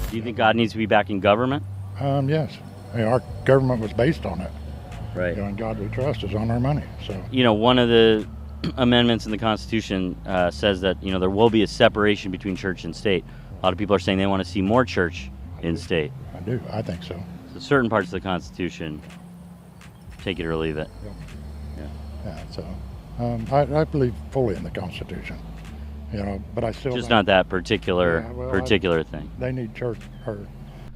Do you think God needs to be back in government? Yes. Our government was based on it. Right. And God we trust is on our money. So. One of the amendments in the Constitution says that, there will be a separation between church and state. A lot of people are saying they want to see more church in state. I do. I think so. So certain parts of the Constitution, take it or leave it. Yeah. So I believe fully in the Constitution. But I still just not that particular thing. They need church.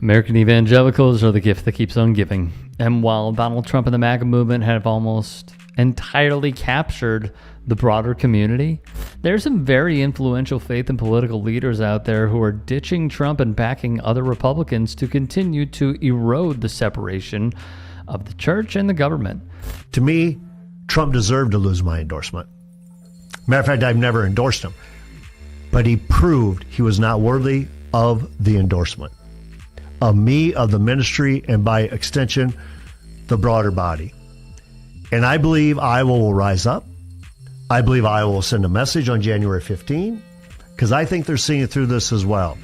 American evangelicals are the gift that keeps on giving. And while Donald Trump and the MAGA movement have almost entirely captured the broader community, there's some very influential faith and political leaders out there who are ditching Trump and backing other Republicans to continue to erode the separation of the church and the government. To me, Trump deserved to lose my endorsement. Matter of fact, I've never endorsed him. But he proved he was not worthy of the endorsement. Of me, of the ministry, and by extension, the broader body. And I believe Iowa will rise up. I believe Iowa will send a message on January 15, because I think they're seeing through this as well.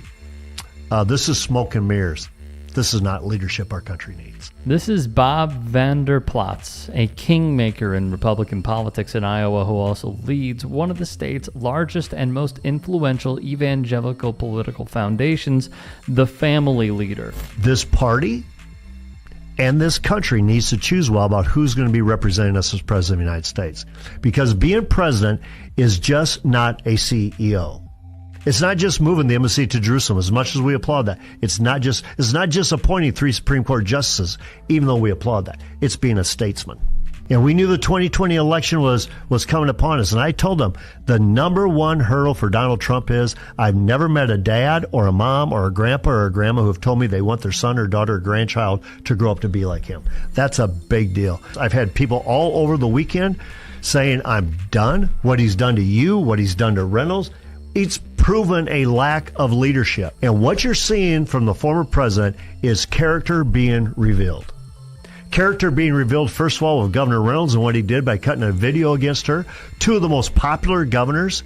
This is smoke and mirrors. This is not leadership our country needs. This is Bob Vander Plaats, a kingmaker in Republican politics in Iowa who also leads one of the state's largest and most influential evangelical political foundations, the Family Leader. This party and this country needs to choose well about who's going to be representing us as president of the United States. Because being president is just not a CEO. It's not just moving the embassy to Jerusalem, as much as we applaud that. It's not just appointing 3 Supreme Court justices, even though we applaud that. It's being a statesman. And we knew the 2020 election was coming upon us. And I told them the number one hurdle for Donald Trump is I've never met a dad or a mom or a grandpa or a grandma who have told me they want their son or daughter or grandchild to grow up to be like him. That's a big deal. I've had people all over the weekend saying I'm done. What he's done to you, what he's done to Reynolds. It's proven a lack of leadership. And what you're seeing from the former president is character being revealed. Character being revealed, first of all, with Governor Reynolds and what he did by cutting a video against her. 2 of the most popular governors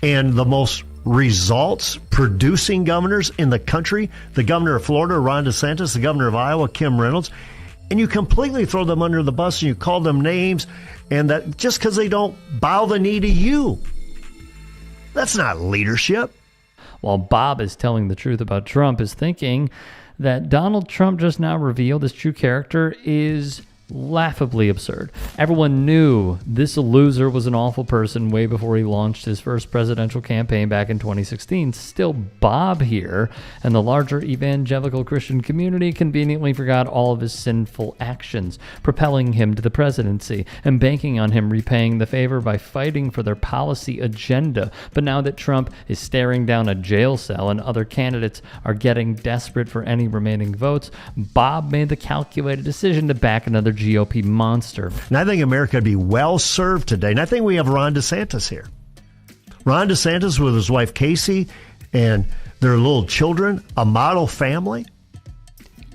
and the most results-producing governors in the country. The governor of Florida, Ron DeSantis, the governor of Iowa, Kim Reynolds. And you completely throw them under the bus and you call them names, and that just because they don't bow the knee to you. That's not leadership. While Bob is telling the truth about Trump, is thinking that Donald Trump just now revealed his true character is laughably absurd. Everyone knew this loser was an awful person way before he launched his first presidential campaign back in 2016. Still, Bob here and the larger evangelical Christian community conveniently forgot all of his sinful actions, propelling him to the presidency and banking on him repaying the favor by fighting for their policy agenda. But now that Trump is staring down a jail cell and other candidates are getting desperate for any remaining votes, Bob made the calculated decision to back another GOP monster. And I think America would be well served today. And I think we have Ron DeSantis here. Ron DeSantis with his wife Casey and their little children, a model family.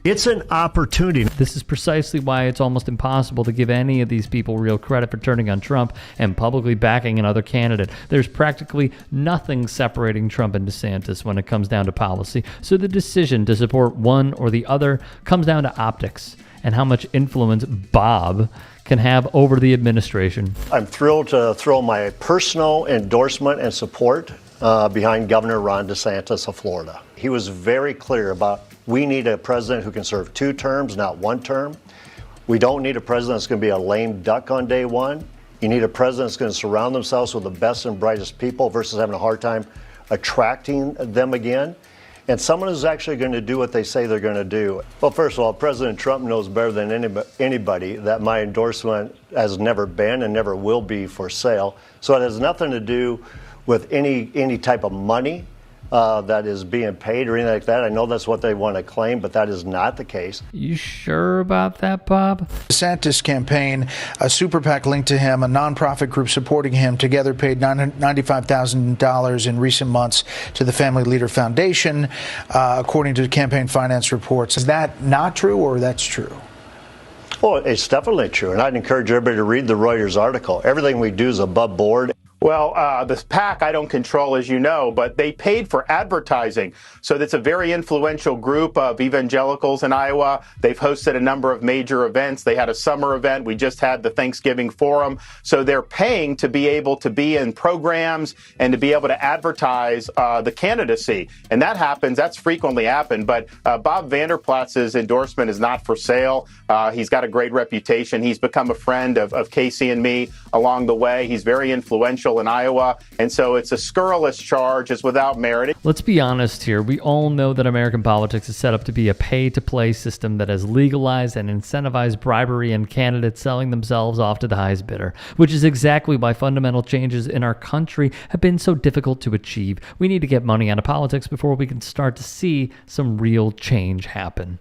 It's an opportunity. This is precisely why it's almost impossible to give any of these people real credit for turning on Trump and publicly backing another candidate. There's practically nothing separating Trump and DeSantis when it comes down to policy. So the decision to support one or the other comes down to optics and how much influence Bob can have over the administration. I'm thrilled to throw my personal endorsement and support behind Governor Ron DeSantis of Florida. He was very clear about we need a president who can serve 2 terms, not 1 term. We don't need a president that's going to be a lame duck on day one. You need a president that's going to surround themselves with the best and brightest people versus having a hard time attracting them again. And someone who's actually going to do what they say they're going to do. Well, first of all, President Trump knows better than anybody that my endorsement has never been and never will be for sale. So it has nothing to do with any type of money that is being paid or anything like that. I know that's what they want to claim, but that is not the case. You sure about that, Bob? DeSantis campaign, a super PAC linked to him, a nonprofit group supporting him, together paid $95,000 in recent months to the Family Leader Foundation, according to campaign finance reports. Is that not true, or that's true? Well, it's definitely true, and I'd encourage everybody to read the Reuters article. Everything we do is above board. Well, this PAC I don't control, as you know, but they paid for advertising. So that's a very influential group of evangelicals in Iowa. They've hosted a number of major events. They had a summer event. We just had the Thanksgiving Forum. So they're paying to be able to be in programs and to be able to advertise the candidacy. And that happens. That's frequently happened. But Bob Vanderplatz's endorsement is not for sale. He's got a great reputation. He's become a friend of Casey and me along the way. He's very influential in Iowa, and so it's a scurrilous charge. It's without merit. Let's be honest here. We all know that American politics is set up to be a pay-to-play system that has legalized and incentivized bribery and candidates selling themselves off to the highest bidder, which is exactly why fundamental changes in our country have been so difficult to achieve. We need to get money out of politics before we can start to see some real change happen.